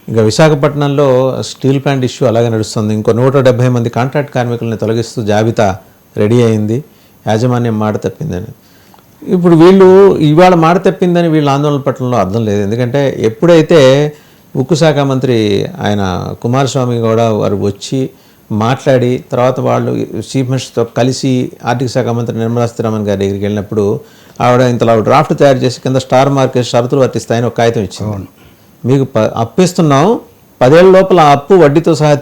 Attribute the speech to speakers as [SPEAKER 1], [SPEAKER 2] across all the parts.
[SPEAKER 1] ఇంకా విశాఖపట్నంలో steel plant issue అలాగే నడుస్తుంది. ఇంకో 170 మంది కాంట్రాక్ట్ కార్మికులను తొలగిస్తూ జాబితా రెడీ అయింది. యాజమాన్యం మాట తప్పిందని. ఇప్పుడు వీళ్ళు ఇవాళ మాట తప్పిందని వీళ్ళ ఆందోళన పట్టడంలో అర్థం లేదు. ఎందుకంటే ఎప్పుడైతే ఉక్కు శాఖ మంత్రి ఆయన కుమారస్వామి కూడా వారు వచ్చి మాట్లాడి తర్వాత వాళ్ళు చీఫ్ మినిస్టర్తో కలిసి ఆర్థిక శాఖ మంత్రి నిర్మలా సీతారామన్ గారి దగ్గరికి వెళ్ళినప్పుడు ఆవిడ ఇంతలో డ్రాఫ్ట్ తయారు చేసి కింద స్టార్ మార్కెట్ షరతులు వర్తిస్తాయని ఒక కాగితం ఇచ్చింది. మీకు అప్పిస్తున్నాం 10 ఏళ్ళ లోపల ఆ అప్పు వడ్డీతో సహా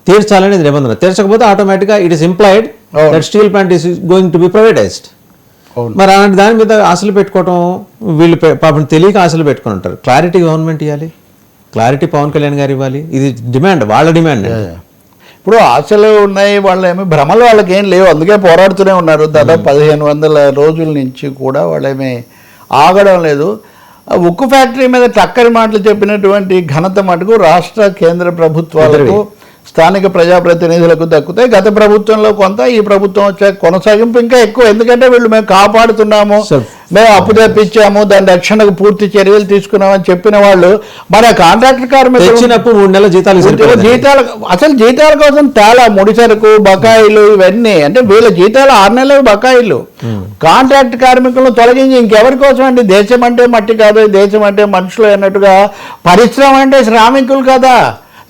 [SPEAKER 1] తీర్చాలనేది నిబంధన. తీర్చకపోతే ఆటోమేటిక్గా it is implied that steel plant is going to be privatised. మరి అలాంటి దాని మీద ఆశలు పెట్టుకోవటం వీళ్ళు పాపం తెలియక ఆశలు పెట్టుకుని ఉంటారు. క్లారిటీ గవర్నమెంట్ ఇవ్వాలి, క్లారిటీ పవన్ కళ్యాణ్ గారు ఇవ్వాలి. ఇది డిమాండ్, వాళ్ళ డిమాండ్.
[SPEAKER 2] ఇప్పుడు ఆశలు ఉన్నాయి, వాళ్ళేమి భ్రమలు వాళ్ళకి ఏం లేవు, అందుకే పోరాడుతూనే ఉన్నారు. దాదాపు 1500 రోజుల నుంచి కూడా వాళ్ళేమి ఆగడం లేదు. ఉక్కు ఫ్యాక్టరీ మీద చక్కని మాటలు చెప్పినటువంటి ఘనత మటుకు రాష్ట్ర కేంద్ర ప్రభుత్వాలకు స్థానిక ప్రజాప్రతినిధులకు దక్కుతాయి. గత ప్రభుత్వంలో కొంత, ఈ ప్రభుత్వం వచ్చే కొనసాగింపు ఇంకా ఎక్కువ. ఎందుకంటే వీళ్ళు మేము కాపాడుతున్నాము, మేము అప్పు తెప్పించాము, దాని రక్షణకు పూర్తి చర్యలు తీసుకున్నామని చెప్పిన వాళ్ళు మన కాంట్రాక్టర్ కార్మికులు
[SPEAKER 1] 3 నెలల
[SPEAKER 2] జీతాలు అసలు జీతాల కోసం తేలా ముడి సరుకు బకాయిలు ఇవన్నీ, అంటే వీళ్ళ జీతాలు 6 నెలలు బకాయిలు. కాంట్రాక్ట్ కార్మికులను తొలగించి ఇంకెవరి కోసం అండి? దేశం అంటే మట్టి కాదు, దేశం అంటే మనుషులు అన్నట్టుగా పరిశ్రమ అంటే శ్రామికులు కదా.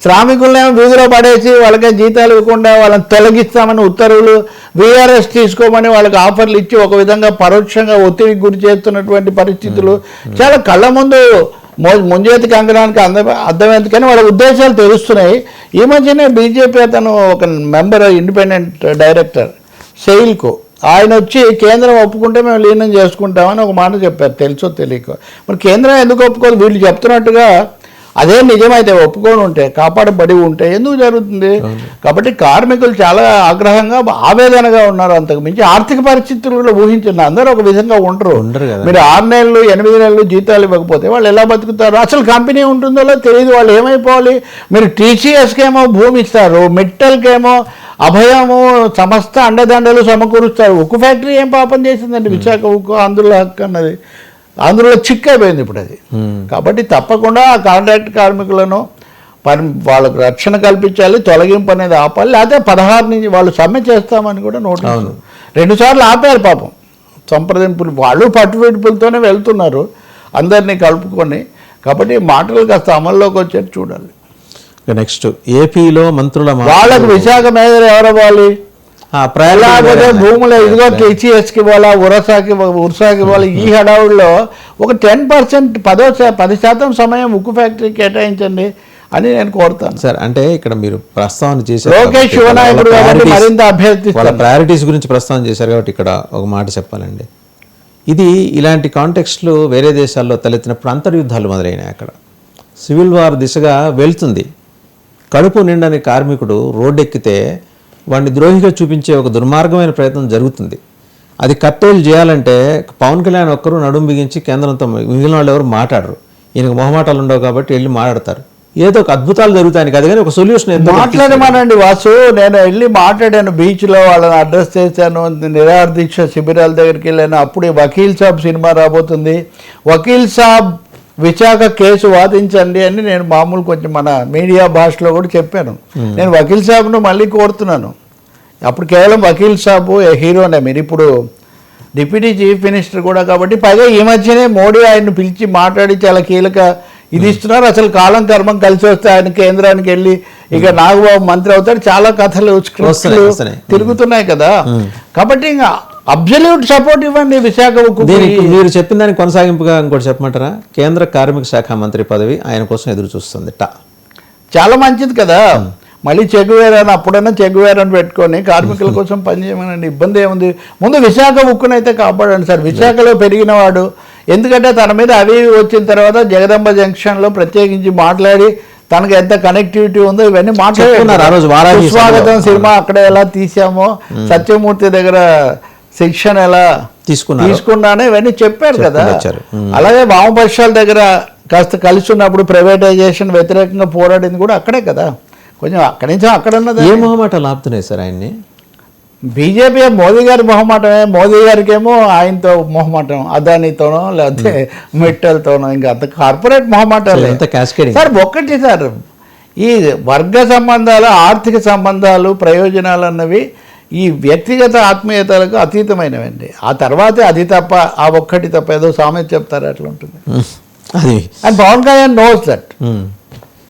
[SPEAKER 2] శ్రామికులనేమో వీధిలో పడేసి వాళ్ళకే జీతాలు ఇవ్వకుండా వాళ్ళని తొలగిస్తామని ఉత్తర్వులు, వీఆర్ఎస్ తీసుకోమని వాళ్ళకి ఆఫర్లు ఇచ్చి ఒక విధంగా పరోక్షంగా ఒత్తిడికి గురి చేస్తున్నటువంటి పరిస్థితులు చాలా కళ్ళ ముందు ముంజేతి కంకణానికి అర్థమైంది. కానీ వాళ్ళ ఉద్దేశాలు తెలుస్తున్నాయి. ఈ మధ్యనే బీజేపీ అతను ఒక మెంబర్, ఇండిపెండెంట్ డైరెక్టర్ సెయిల్కో, ఆయన వచ్చి కేంద్రం ఒప్పుకుంటే మేము లీనం చేసుకుంటామని ఒక మాట చెప్పారు, తెలుసో తెలియక. మరి కేంద్రం ఎందుకు ఒప్పుకోదు? వీళ్ళు చెప్తున్నట్టుగా అదే నిజమైతే ఒప్పుకొని ఉంటే, కాపాడబడి ఉంటే ఎందుకు జరుగుతుంది? కాబట్టి కార్మికులు చాలా ఆగ్రహంగా ఆవేదనగా ఉన్నారు. అంతకు మించి ఆర్థిక పరిస్థితులు కూడా ఊహించండి. అందరూ ఒక విధంగా ఉండరు. మీరు 6 నెలలు 8 నెలలు జీతాలు ఇవ్వకపోతే వాళ్ళు ఎలా బతుకుతారు? అసలు కంపెనీ ఉంటుందో తెలియదు, వాళ్ళు ఏమైపోవాలి? మీరు టీసీఎస్కేమో భూమి ఇస్తారు, మిట్టల్కేమో అభయము, సమస్త అండదండలు సమకూరుస్తారు. ఉక్కు ఫ్యాక్టరీ ఏం పాపం చేసిందండి? విశాఖ ఉక్కు ఆంధ్రుల హక్కు అన్నది ఆంధ్రలో చిక్కైపోయింది ఇప్పుడు అది. కాబట్టి తప్పకుండా ఆ కాంట్రాక్ట్ కార్మికులను వాళ్ళకు రక్షణ కల్పించాలి, తొలగింపు అనేది ఆపాలి. లేకపోతే 16 నుంచి వాళ్ళు సమ్మె చేస్తామని కూడా నోటీసు 2 సార్లు ఆపారు పాపం. సంప్రదింపులు వాళ్ళు పట్టుబిడుపులతోనే వెళ్తున్నారు అందరినీ కలుపుకొని. కాబట్టి మాటలు కాస్త అమల్లోకి వచ్చేది చూడాలి.
[SPEAKER 1] నెక్స్ట్ ఏపీలో మంత్రుల
[SPEAKER 2] వాళ్ళకు విశాఖ మేయర్ ఎవరవ్వాలి? ప్రజలాగే భూములు ఇదిగో టీసీఎస్కి ఇవ్వాలా, ఉరసాకి ఇవ్వాలి. ఈ హడావుల్లో ఒక 10% 10% సమయం ఉక్కు ఫ్యాక్టరీ కేటాయించండి అని నేను కోరుతాను
[SPEAKER 1] సార్. అంటే ఇక్కడ మీరు ప్రస్తావన చేశారు,
[SPEAKER 2] లోకేష్ శివనాయకుడు మరింత అభ్యర్థిస్తారు.
[SPEAKER 1] ప్రయారిటీస్ గురించి ప్రస్తావన చేశారు కాబట్టి ఇక్కడ ఒక మాట చెప్పాలండి. ఇది ఇలాంటి కాంటెక్స్ట్లు వేరే దేశాల్లో తలెత్తినప్పుడు అంతర్యుద్ధాలు మొదలైనాయి. అక్కడ సివిల్ వార్ దిశగా వెళ్తుంది. కడుపు నిండని కార్మికుడు రోడ్డెక్కితే వాడిని ద్రోహిగా చూపించే ఒక దుర్మార్గమైన ప్రయత్నం జరుగుతుంది. అది కట్టేలు చేయాలంటే పవన్ కళ్యాణ్ ఒక్కరు నడుము బిగించి కేంద్రంతో, మిగిలిన వాళ్ళు ఎవరు మాట్లాడరు. ఈయనకు మొహమాటాలు ఉండవు కాబట్టి వెళ్ళి మాట్లాడతారు. ఏదో ఒక అద్భుతాలు జరుగుతాయి కాదు, కానీ ఒక సొల్యూషన్
[SPEAKER 2] మాట్లాడమానండి. వాసు, నేను వెళ్ళి మాట్లాడాను, బీచ్లో వాళ్ళని అడ్రస్ చేశాను, నిరాహార దీక్ష శిబిరాల దగ్గరికి వెళ్ళాను. అప్పుడు వకీల్ సాబ్ సినిమా రాబోతుంది, వకీల్ సాబ్ విశాఖ కేసు వాదించండి అని నేను మామూలు కొంచెం మన మీడియా భాషలో కూడా చెప్పాను. నేను వకీల్ సాబ్ను మళ్ళీ కోరుతున్నాను. అప్పుడు కేవలం వకీల్ సాబు హీరోనే, మీరు ఇప్పుడు డిప్యూటీ చీఫ్ మినిస్టర్ కూడా కాబట్టి. పైగా ఈ మధ్యనే మోడీ ఆయన్ని పిలిచి మాట్లాడి చాలా కీలక ఇది ఇస్తున్నారు. అసలు కాలం కర్మం కలిసి వస్తే ఆయన కేంద్రానికి వెళ్ళి ఇక నాగబాబు మంత్రి అవుతాడు. చాలా కథలు తిరుగుతున్నాయి కదా. కాబట్టి ఇంకా అబ్సల్యూట్ సపోర్ట్ ఇవ్వండి విశాఖ ఉక్కు.
[SPEAKER 1] మీరు చెప్పిన దానికి కొనసాగింపుగా ఇంకోటి చెప్పమంటారా? కేంద్ర కార్మిక శాఖ మంత్రి పదవి ఆయన కోసం ఎదురు చూస్తుంది.
[SPEAKER 2] చాలా మంచిది కదా. మళ్ళీ చెగువేరని అప్పుడైనా చెగువేరని పెట్టుకొని కార్మికుల కోసం పనిచేయమనండి, ఇబ్బంది ఏముంది? ముందు విశాఖ ఉక్కునైతే కాపాడండి సార్. విశాఖలో పెరిగినవాడు, ఎందుకంటే తన మీద అవి వచ్చిన తర్వాత జగదంబ జంక్షన్లో ప్రత్యేకించి మాట్లాడి తనకు ఎంత కనెక్టివిటీ ఉందో ఇవన్నీ మాట్లాడుతున్నారు. స్వాగతం సినిమా అక్కడ ఎలా తీసామో, సత్యమూర్తి దగ్గర శిక్షణ ఎలా తీసుకున్నానో ఇవన్నీ చెప్పారు కదా. అలాగే వామపక్షాల దగ్గర కాస్త కలిసి ఉన్నప్పుడు ప్రైవేటైజేషన్ వ్యతిరేకంగా పోరాడింది కూడా అక్కడే కదా. కొంచెం అక్కడి నుంచి అక్కడ ఉన్నది.
[SPEAKER 1] ఏ మొహమాటాలు ఆపుతున్నాయి సార్ ఆయన్ని?
[SPEAKER 2] బీజేపీ మోదీ గారి మొహమాటమే, మోదీ గారికేమో ఆయనతో మొహమాటం, అదానితోనో లేకపోతే మిట్టల్తోనో, ఇంకా అంత కార్పొరేట్ మొహమాటాలు.
[SPEAKER 1] ఎంత క్యాస్కేడింగ్.
[SPEAKER 2] సార్ ఒక్కటి సార్, ఈ వర్గ సంబంధాలు, ఆర్థిక సంబంధాలు, ప్రయోజనాలు అన్నవి ఈ వ్యక్తిగత ఆత్మీయతలకు అతీతమైనవండి. ఆ తర్వాతే అది తప్ప, ఆ ఒక్కటి తప్ప, ఏదో సామెత చెప్తారు అట్లా ఉంటుంది.
[SPEAKER 1] అది
[SPEAKER 2] and Pavan Kalyan knows that.